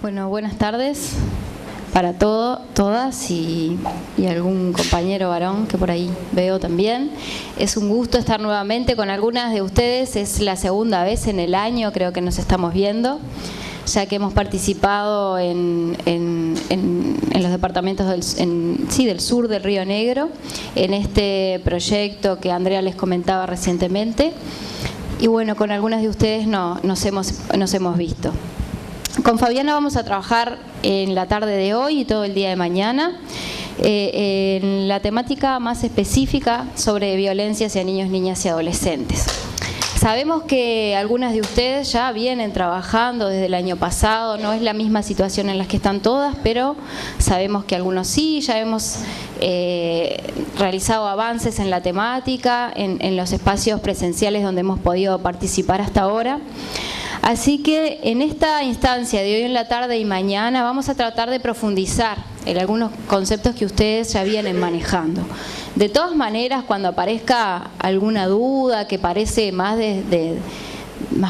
Bueno, buenas tardes para todas y algún compañero varón que por ahí veo también. Es un gusto estar nuevamente con algunas de ustedes. Es la segunda vez en el año, creo que nos estamos viendo, ya que hemos participado en los departamentos del sur del Río Negro, en este proyecto que Andrea les comentaba recientemente. Y bueno, con algunas de ustedes nos hemos visto. Con Fabiana vamos a trabajar en la tarde de hoy y todo el día de mañana en la temática más específica sobre violencia hacia niños, niñas y adolescentes. Sabemos que algunas de ustedes ya vienen trabajando desde el año pasado, no es la misma situación en la que están todas, pero sabemos que algunos sí, ya hemos realizado avances en la temática, en los espacios presenciales donde hemos podido participar hasta ahora. Así que en esta instancia de hoy en la tarde y mañana vamos a tratar de profundizar en algunos conceptos que ustedes ya vienen manejando. De todas maneras, cuando aparezca alguna duda que parece más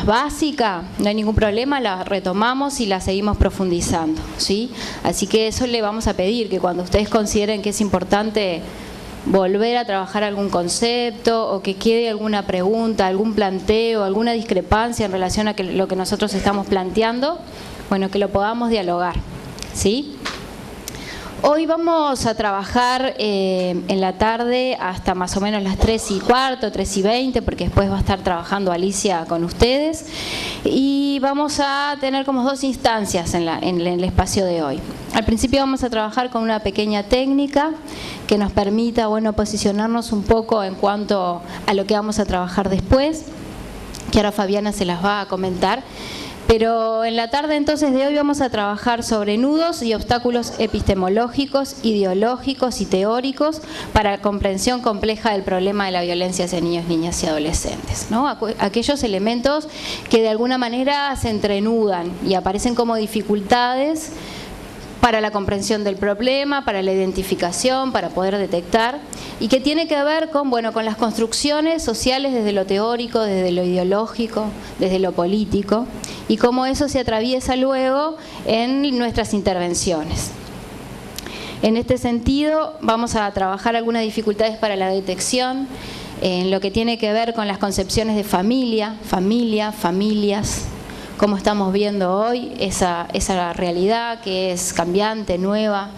básica, no hay ningún problema, la retomamos y la seguimos profundizando, ¿sí? Así que eso le vamos a pedir, que cuando ustedes consideren que es importante volver a trabajar algún concepto o que quede alguna pregunta, algún planteo, alguna discrepancia en relación a lo que nosotros estamos planteando, bueno, que lo podamos dialogar, ¿sí? Hoy vamos a trabajar en la tarde hasta más o menos las 3:15, 3:20, porque después va a estar trabajando Alicia con ustedes. Y vamos a tener como dos instancias en el espacio de hoy. Al principio vamos a trabajar con una pequeña técnica que nos permita, bueno, posicionarnos un poco en cuanto a lo que vamos a trabajar después, que ahora Fabiana se las va a comentar. Pero en la tarde entonces de hoy vamos a trabajar sobre nudos y obstáculos epistemológicos, ideológicos y teóricos para la comprensión compleja del problema de la violencia hacia niños, niñas y adolescentes, ¿no? Aquellos elementos que de alguna manera se entrenudan y aparecen como dificultades para la comprensión del problema, para la identificación, para poder detectar, y que tiene que ver con, bueno, con las construcciones sociales desde lo teórico, desde lo ideológico, desde lo político, y cómo eso se atraviesa luego en nuestras intervenciones. En este sentido, vamos a trabajar algunas dificultades para la detección, en lo que tiene que ver con las concepciones de familia, familias, como estamos viendo hoy, esa realidad que es cambiante, nueva,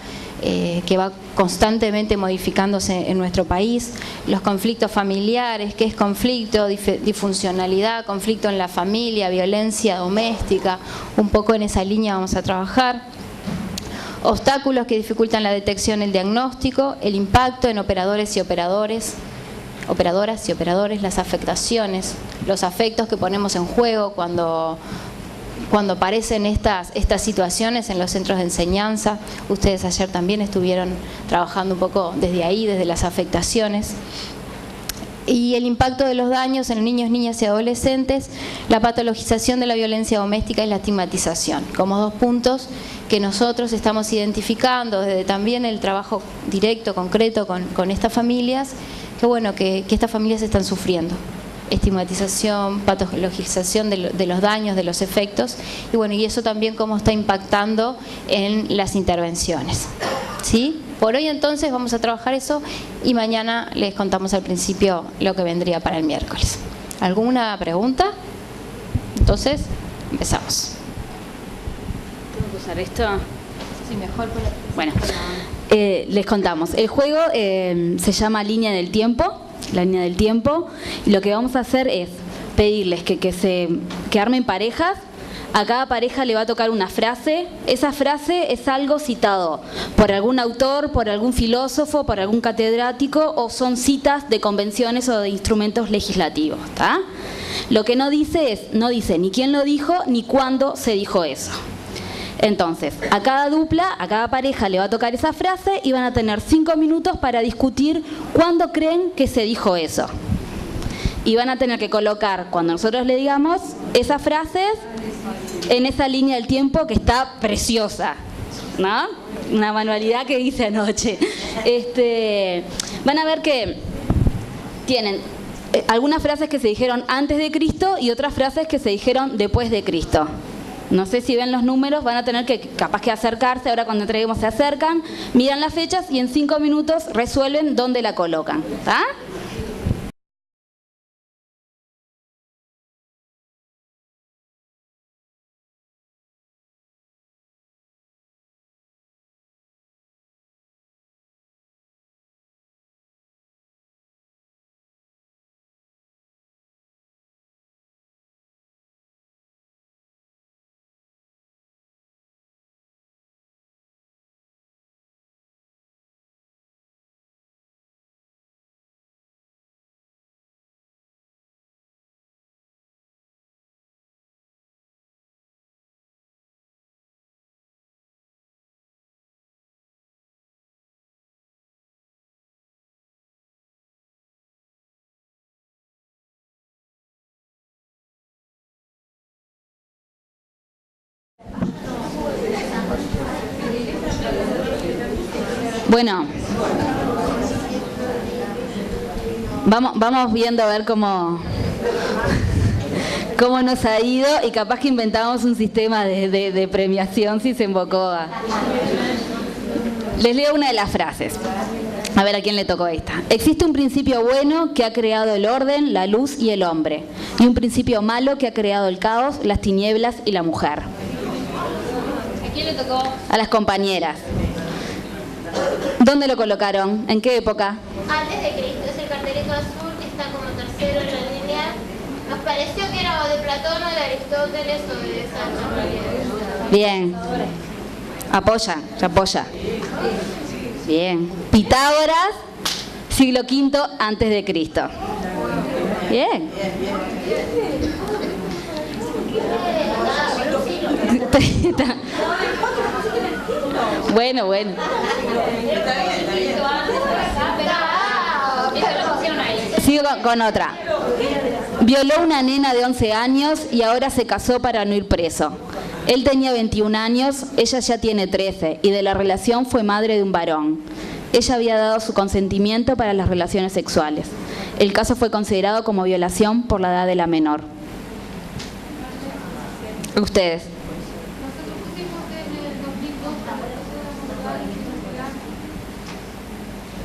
que va constantemente modificándose en nuestro país, los conflictos familiares, qué es conflicto, disfuncionalidad, conflicto en la familia, violencia doméstica, un poco en esa línea vamos a trabajar. Obstáculos que dificultan la detección, el diagnóstico, el impacto en operadoras y operadores, las afectaciones, los afectos que ponemos en juego cuando aparecen estas situaciones en los centros de enseñanza. Ustedes ayer también estuvieron trabajando un poco desde ahí, desde las afectaciones. Y el impacto de los daños en niños, niñas y adolescentes, la patologización de la violencia doméstica y la estigmatización, como dos puntos que nosotros estamos identificando desde también el trabajo directo, concreto con estas familias, que bueno, que estas familias están sufriendo. Estigmatización, patologización de los daños, de los efectos, y bueno, y eso también cómo está impactando en las intervenciones, ¿sí? Por hoy entonces vamos a trabajar eso y mañana les contamos al principio lo que vendría para el miércoles. ¿Alguna pregunta? Entonces, empezamos. ¿Tengo que usar esto? Sí, mejor. Bueno, les contamos. El juego se llama Línea del Tiempo. La línea del tiempo, y lo que vamos a hacer es pedirles que armen parejas. A cada pareja le va a tocar una frase. Esa frase es algo citado por algún autor, por algún filósofo, por algún catedrático, o son citas de convenciones o de instrumentos legislativos, ¿tá? Lo que no dice ni quién lo dijo ni cuándo se dijo eso. Entonces, a cada dupla, a cada pareja le va a tocar esa frase y van a tener 5 minutos para discutir cuándo creen que se dijo eso. Y van a tener que colocar, cuando nosotros le digamos, esas frases en esa línea del tiempo que está preciosa, ¿no? Una manualidad que hice anoche. Van a ver que tienen algunas frases que se dijeron antes de Cristo y otras frases que se dijeron después de Cristo. No sé si ven los números, van a tener que capaz que acercarse, ahora cuando entreguemos se acercan, miran las fechas y en 5 minutos resuelven dónde la colocan. ¿Está? Bueno, vamos viendo a ver cómo nos ha ido y capaz que inventamos un sistema de premiación si se invocó a... Les leo una de las frases. A ver a quién le tocó esta. Existe un principio bueno que ha creado el orden, la luz y el hombre, y un principio malo que ha creado el caos, las tinieblas y la mujer. ¿A quién le tocó? A las compañeras. ¿Dónde lo colocaron? ¿En qué época? Antes de Cristo, es el cartelito azul que está como tercero en la línea. Nos pareció que era o de Platón o de Aristóteles o de Sancho en realidad. Bien. Apoya, se apoya. Bien. Pitágoras, siglo V antes de Cristo. Bien. Bueno. Sigo con otra. Violó una nena de 11 años y ahora se casó para no ir preso. Él tenía 21 años, ella ya tiene 13 y de la relación fue madre de un varón. Ella había dado su consentimiento para las relaciones sexuales. El caso fue considerado como violación por la edad de la menor. Ustedes.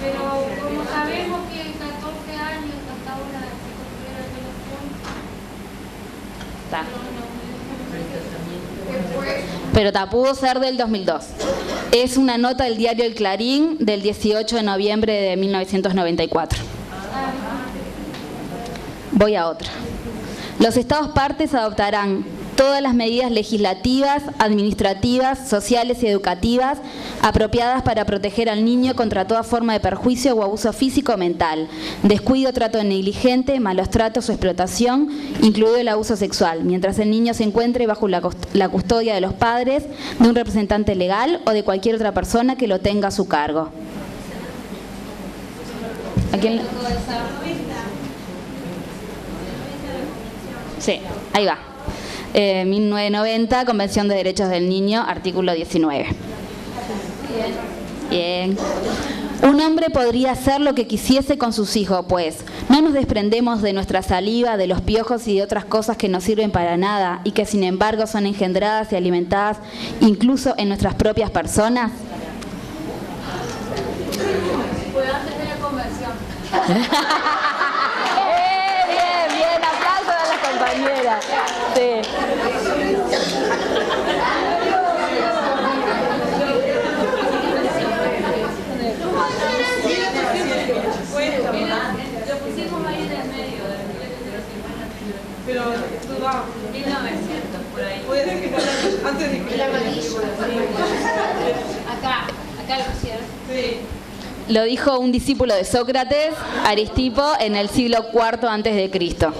Pero como sabemos que en 14 años hasta ahora se construyó la relación. Pero pudo ser del 2002. Es una nota del diario El Clarín del 18 de noviembre de 1994. Voy a otra. Los Estados partes adoptarán todas las medidas legislativas, administrativas, sociales y educativas apropiadas para proteger al niño contra toda forma de perjuicio o abuso físico o mental, descuido, trato negligente, malos tratos o explotación, incluido el abuso sexual, mientras el niño se encuentre bajo la custodia de los padres, de un representante legal o de cualquier otra persona que lo tenga a su cargo. ¿A quién le... Sí, ahí va. 1990, Convención de Derechos del Niño, artículo 19. Bien. Un hombre podría hacer lo que quisiese con sus hijos, pues no nos desprendemos de nuestra saliva, de los piojos y de otras cosas que no sirven para nada y que sin embargo son engendradas y alimentadas incluso en nuestras propias personas. Pues antes de la conversión. Bien, aplausos a las compañeras. Sí. Lo pusimos ahí en el medio pero tú vas 1900 por ahí. Puede ser que antes de que el amarillo. Acá lo pusieron. Sí. Lo dijo un discípulo de Sócrates, Aristipo, en el siglo IV antes de Cristo.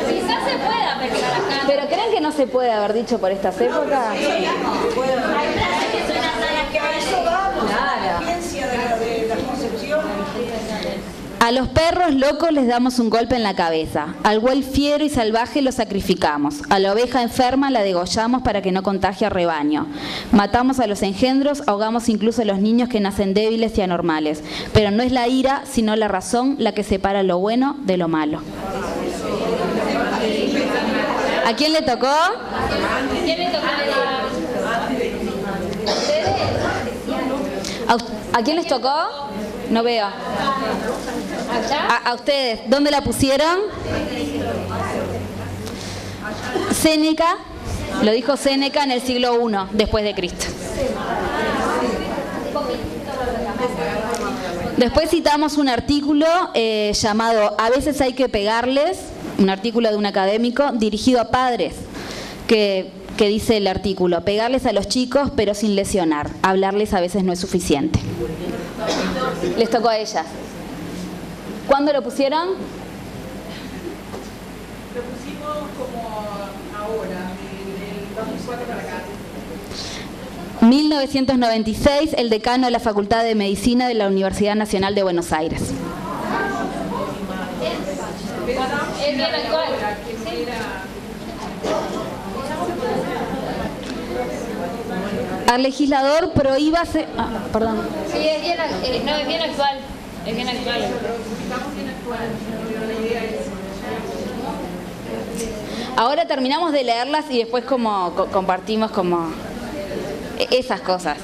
Quizás se pueda pensar acá. ¿Pero creen que no se puede haber dicho por estas épocas? Hay frases que suenan a la que Eso va la ciencia de la concepción. A los perros locos les damos un golpe en la cabeza. Al buey fiero y salvaje lo sacrificamos. A la oveja enferma la degollamos para que no contagie al rebaño. Matamos a los engendros, ahogamos incluso a los niños que nacen débiles y anormales. Pero no es la ira, sino la razón la que separa lo bueno de lo malo. ¿A quién le tocó? ¿Quién le tocó? ¿A quién les tocó? No veo. A ustedes. ¿Dónde la pusieron? Séneca. Lo dijo Séneca en el siglo I después de Cristo. Después citamos un artículo llamado "A veces hay que pegarles", un artículo de un académico dirigido a padres, que dice el artículo: pegarles a los chicos pero sin lesionar, hablarles a veces no es suficiente. Les tocó a ellas. ¿Cuándo lo pusieron? Lo pusimos como ahora, del 2004 para acá. 1996, el decano de la Facultad de Medicina de la Universidad Nacional de Buenos Aires. Es bien actual. Al legislador prohíbase... perdón. Sí, es bien actual. Es bien actual. Ahora terminamos de leerlas y después como compartimos como esas cosas.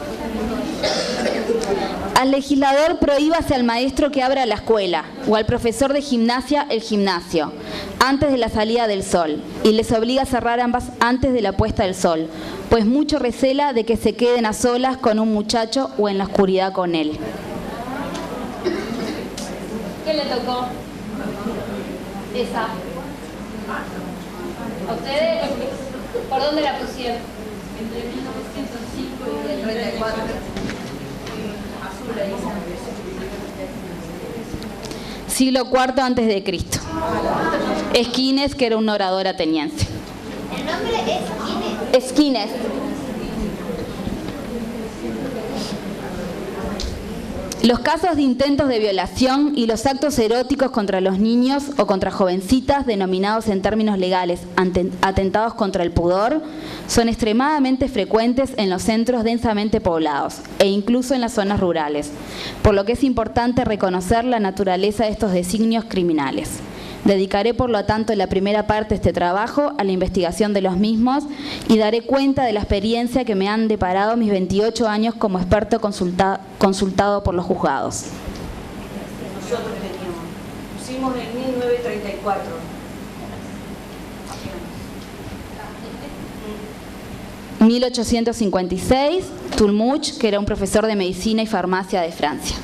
Al legislador prohíbase al maestro que abra la escuela o al profesor de gimnasia el gimnasio antes de la salida del sol y les obliga a cerrar ambas antes de la puesta del sol, pues mucho recela de que se queden a solas con un muchacho o en la oscuridad con él. ¿Qué le tocó? Esa. ¿A ustedes? ¿Por dónde la pusieron? Entre 1905 y el 34. Azul ahí. Siglo IV antes de Cristo. Esquines, que era un orador ateniense. El nombre es Esquines. Esquines. Los casos de intentos de violación y los actos eróticos contra los niños o contra jovencitas, denominados en términos legales atentados contra el pudor, son extremadamente frecuentes en los centros densamente poblados e incluso en las zonas rurales, por lo que es importante reconocer la naturaleza de estos designios criminales. Dedicaré por lo tanto la primera parte de este trabajo a la investigación de los mismos y daré cuenta de la experiencia que me han deparado mis 28 años como experto consultado por los juzgados. Nosotros pusimos en 1934. 1856, Tulmuch, que era un profesor de medicina y farmacia de Francia.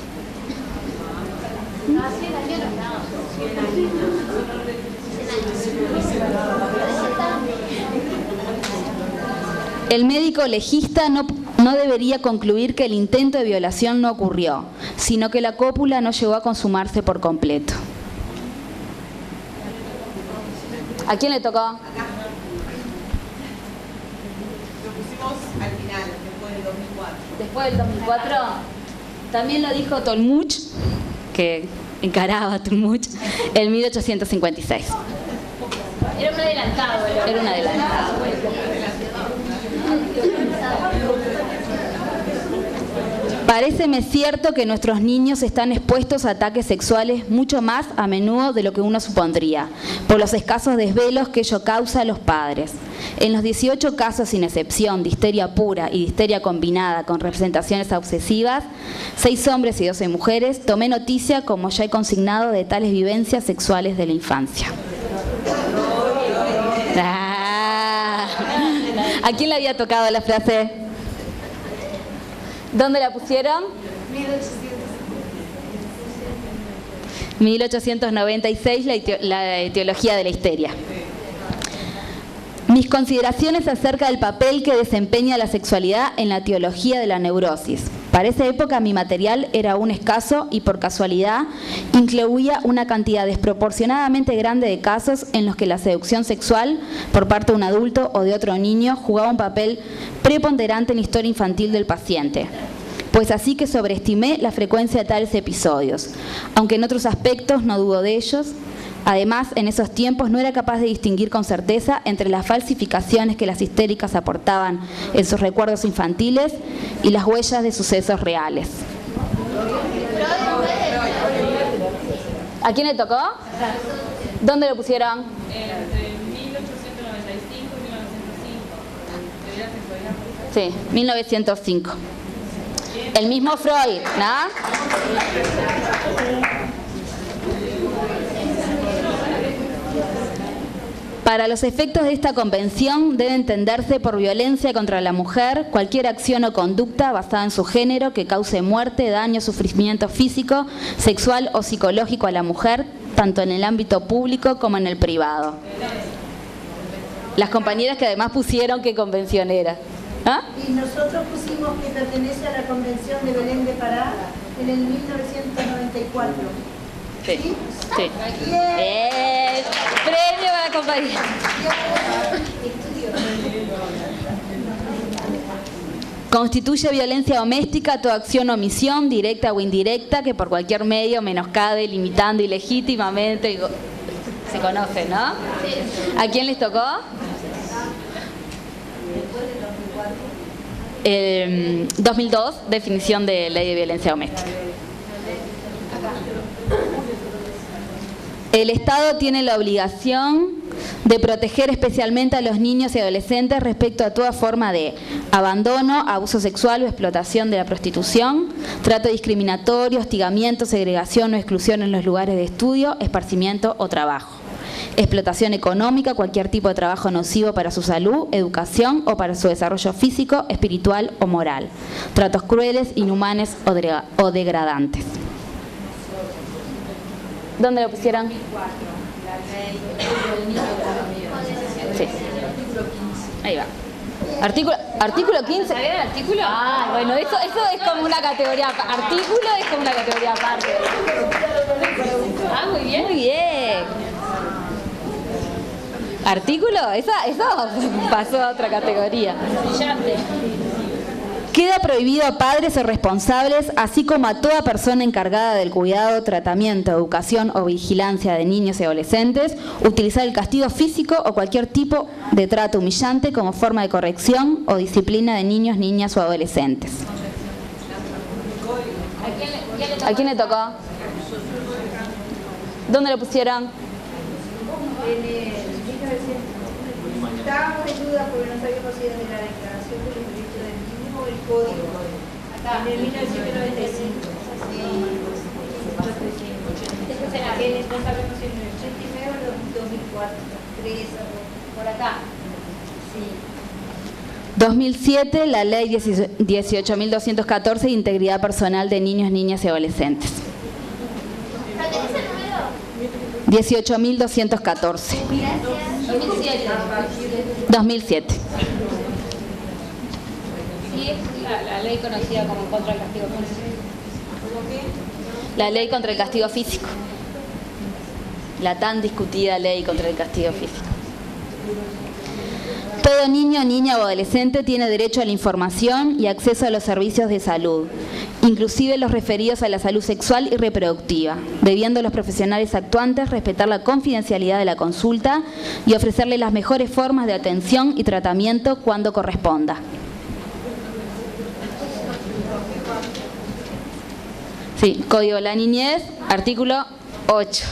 El médico legista no debería concluir que el intento de violación no ocurrió, sino que la cópula no llegó a consumarse por completo. ¿A quién le tocó? Lo pusimos al final, después del 2004. Después del 2004, también lo dijo Tulmuch, que encaraba a Tulmuch, en 1856. Era un adelantado. Era un adelantado. Paréceme cierto que nuestros niños están expuestos a ataques sexuales mucho más a menudo de lo que uno supondría, por los escasos desvelos que ello causa a los padres. En los 18 casos sin excepción de histeria pura y de histeria combinada con representaciones obsesivas, 6 hombres y 12 mujeres, tomé noticia, como ya he consignado, de tales vivencias sexuales de la infancia. ¿A quién le había tocado la frase? ¿Dónde la pusieron? 1896, la etiología de la histeria. Mis consideraciones acerca del papel que desempeña la sexualidad en la teología de la neurosis. Para esa época mi material era aún escaso y por casualidad incluía una cantidad desproporcionadamente grande de casos en los que la seducción sexual por parte de un adulto o de otro niño jugaba un papel preponderante en la historia infantil del paciente. pues así que sobreestimé la frecuencia de tales episodios, aunque en otros aspectos no dudo de ellos. Además, en esos tiempos no era capaz de distinguir con certeza entre las falsificaciones que las histéricas aportaban en sus recuerdos infantiles y las huellas de sucesos reales. ¿A quién le tocó? ¿Dónde lo pusieron? Entre 1895 y 1905. Sí, 1905. El mismo Freud, ¿no? Para los efectos de esta convención debe entenderse por violencia contra la mujer cualquier acción o conducta basada en su género que cause muerte, daño, sufrimiento físico, sexual o psicológico a la mujer, tanto en el ámbito público como en el privado. Las compañeras que además pusieron qué convención era. ¿Ah? Y nosotros pusimos que pertenece a la Convención de Belén de Pará en el 1994. Sí. ¿Sí? Sí. Bien. Premio para la compañía. Constituye violencia doméstica toda acción o omisión, directa o indirecta, que por cualquier medio menoscabe, limitando ilegítimamente. Se conoce, ¿no? ¿A quién les tocó? 2002, definición de ley de violencia doméstica. El Estado tiene la obligación de proteger especialmente a los niños y adolescentes respecto a toda forma de abandono, abuso sexual o explotación de la prostitución, trato discriminatorio, hostigamiento, segregación o exclusión en los lugares de estudio, esparcimiento o trabajo. Explotación económica, cualquier tipo de trabajo nocivo para su salud, educación o para su desarrollo físico, espiritual o moral. Tratos crueles, inhumanos o degradantes. ¿Dónde lo pusieron? Sí. Ahí va. Artículo 15. ¿Sabían el artículo? Ah, bueno, eso es como una categoría. Artículo es como una categoría aparte. Ah, muy bien. Muy bien. Artículo, eso pasó a otra categoría. Brillante. Queda prohibido a padres o responsables, así como a toda persona encargada del cuidado, tratamiento, educación o vigilancia de niños y adolescentes, utilizar el castigo físico o cualquier tipo de trato humillante como forma de corrección o disciplina de niños, niñas o adolescentes. ¿A quién le tocó? ¿Dónde lo pusieron? Estábamos en duda porque no sabíamos si era de la Declaración de los Derechos del Niño o el Código. Acá, en el 1995. Después en aquel, no sabemos si en el 89 o en el 2004. Por acá. Sí. 2007, la ley 18.214 de integridad personal de niños, niñas y adolescentes. ¿Qué es el número? 18.214. Gracias. 2007. Sí, es la ley conocida como contra el castigo físico. La ley contra el castigo físico. La tan discutida ley contra el castigo físico. Todo niño, niña o adolescente tiene derecho a la información y acceso a los servicios de salud, inclusive los referidos a la salud sexual y reproductiva, debiendo los profesionales actuantes respetar la confidencialidad de la consulta y ofrecerle las mejores formas de atención y tratamiento cuando corresponda. Sí, Código de la Niñez, artículo 8.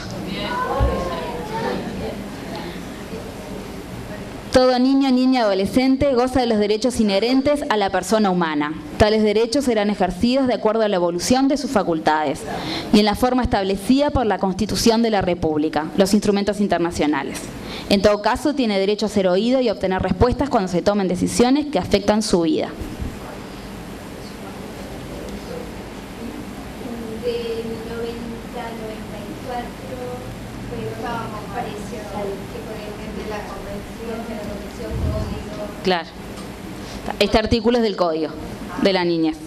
Todo niño, niña, adolescente goza de los derechos inherentes a la persona humana. Tales derechos serán ejercidos de acuerdo a la evolución de sus facultades y en la forma establecida por la Constitución de la República, los instrumentos internacionales. En todo caso, tiene derecho a ser oído y a obtener respuestas cuando se tomen decisiones que afectan su vida. De 90-94 estábamos parecidos al que por ejemplo la convención, de la convención código. Claro. Este artículo es del Código de la Niñez.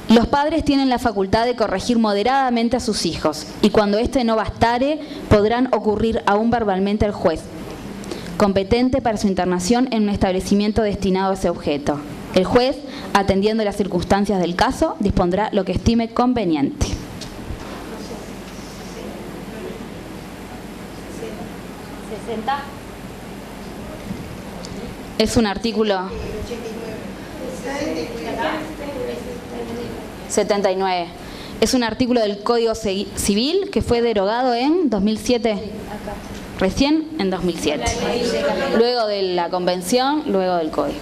Los padres tienen la facultad de corregir moderadamente a sus hijos y cuando éste no bastare, podrán ocurrir aún verbalmente al juez, competente para su internación en un establecimiento destinado a ese objeto. El juez, atendiendo las circunstancias del caso, dispondrá lo que estime conveniente. Es un artículo 79. Es un artículo del Código Civil que fue derogado en 2007. Recién en 2007. Luego de la convención, luego del Código.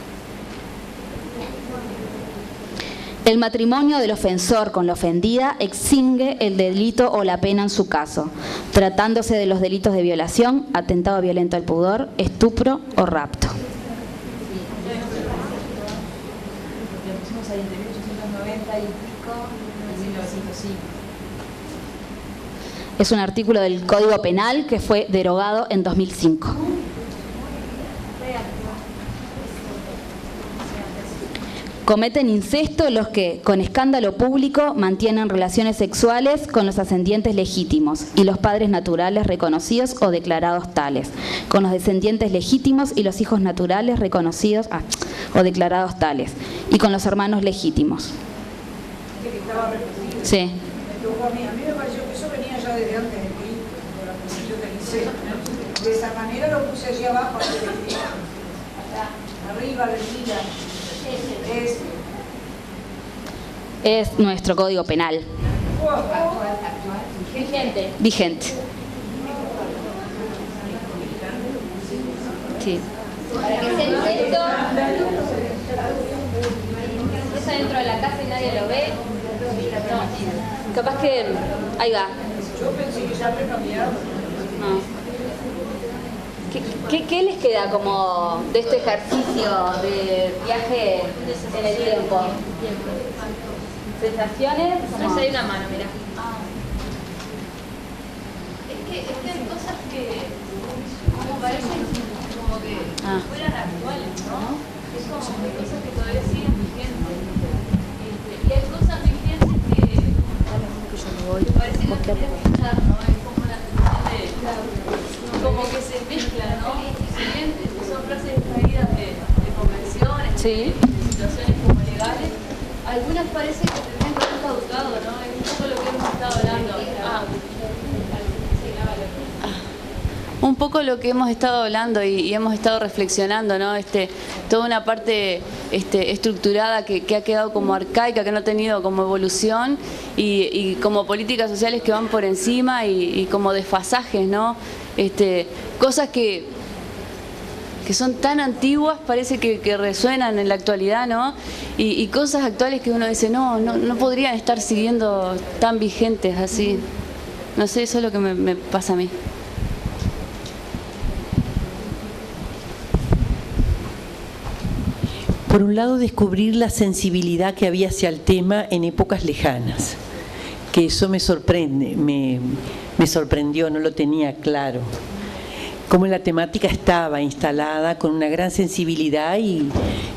El matrimonio del ofensor con la ofendida extingue el delito o la pena en su caso, tratándose de los delitos de violación, atentado violento al pudor, estupro o rapto. Es un artículo del Código Penal que fue derogado en 2005. Cometen incesto los que, con escándalo público, mantienen relaciones sexuales con los ascendientes legítimos y los padres naturales reconocidos o declarados tales, con los descendientes legítimos y los hijos naturales reconocidos o declarados tales, y con los hermanos legítimos. Sí. A mí me pareció que eso venía ya desde antes de Cristo, por la concepción del incesto. De esa manera lo puse allí abajo, arriba, arriba. Es nuestro Código Penal. Vigente. Sí. Para que sea incesto, está dentro de la casa y nadie lo ve. No. Capaz que... Ahí va. Yo pensé que ya había cambiado. No. ¿Qué les queda como de este ejercicio de viaje en el tiempo? ¿Sensaciones? No sé, hay una mano, mira. Es que hay cosas que como parecen como que fueran actuales, ¿no? Es como que hay cosas que todavía siguen vigentes. Y hay cosas vigentes que me parece que no tendrían que estar, ¿no? Es como la sensación de... como que se mezclan, ¿no? Si bien son frases extraídas de convenciones, sí, de situaciones como legales, algunas parece que tendrían que haber caducado, ¿no? Es un poco lo que hemos estado hablando. Un poco lo que hemos estado hablando y hemos estado reflexionando, ¿no? Toda una parte estructurada que ha quedado como arcaica, que no ha tenido como evolución y como políticas sociales que van por encima y como desfasajes, ¿no? Cosas que son tan antiguas, parece que resuenan en la actualidad, ¿no? Y cosas actuales que uno dice, no podrían estar siguiendo tan vigentes así. No sé, eso es lo que me pasa a mí. Por un lado, descubrir la sensibilidad que había hacia el tema en épocas lejanas, que eso me sorprende, me sorprendió, no lo tenía claro. Cómo la temática estaba instalada con una gran sensibilidad y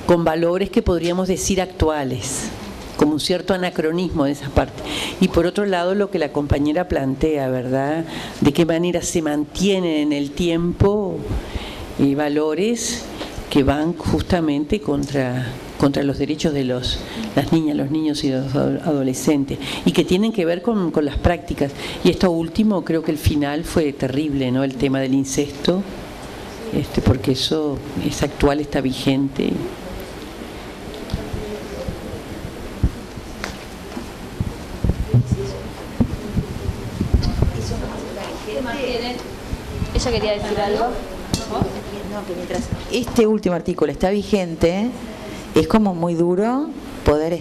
con valores que podríamos decir actuales, como un cierto anacronismo de esa parte. Y por otro lado, lo que la compañera plantea, ¿verdad? De qué manera se mantienen en el tiempo valores que van justamente contra los derechos de las niñas, los niños y los adolescentes, y que tienen que ver con las prácticas. Y esto último, creo que el final fue terrible, ¿no? El tema del incesto, porque eso es actual, está vigente. Ella quería decir algo. No, que mientras este último artículo está vigente, es como muy duro poder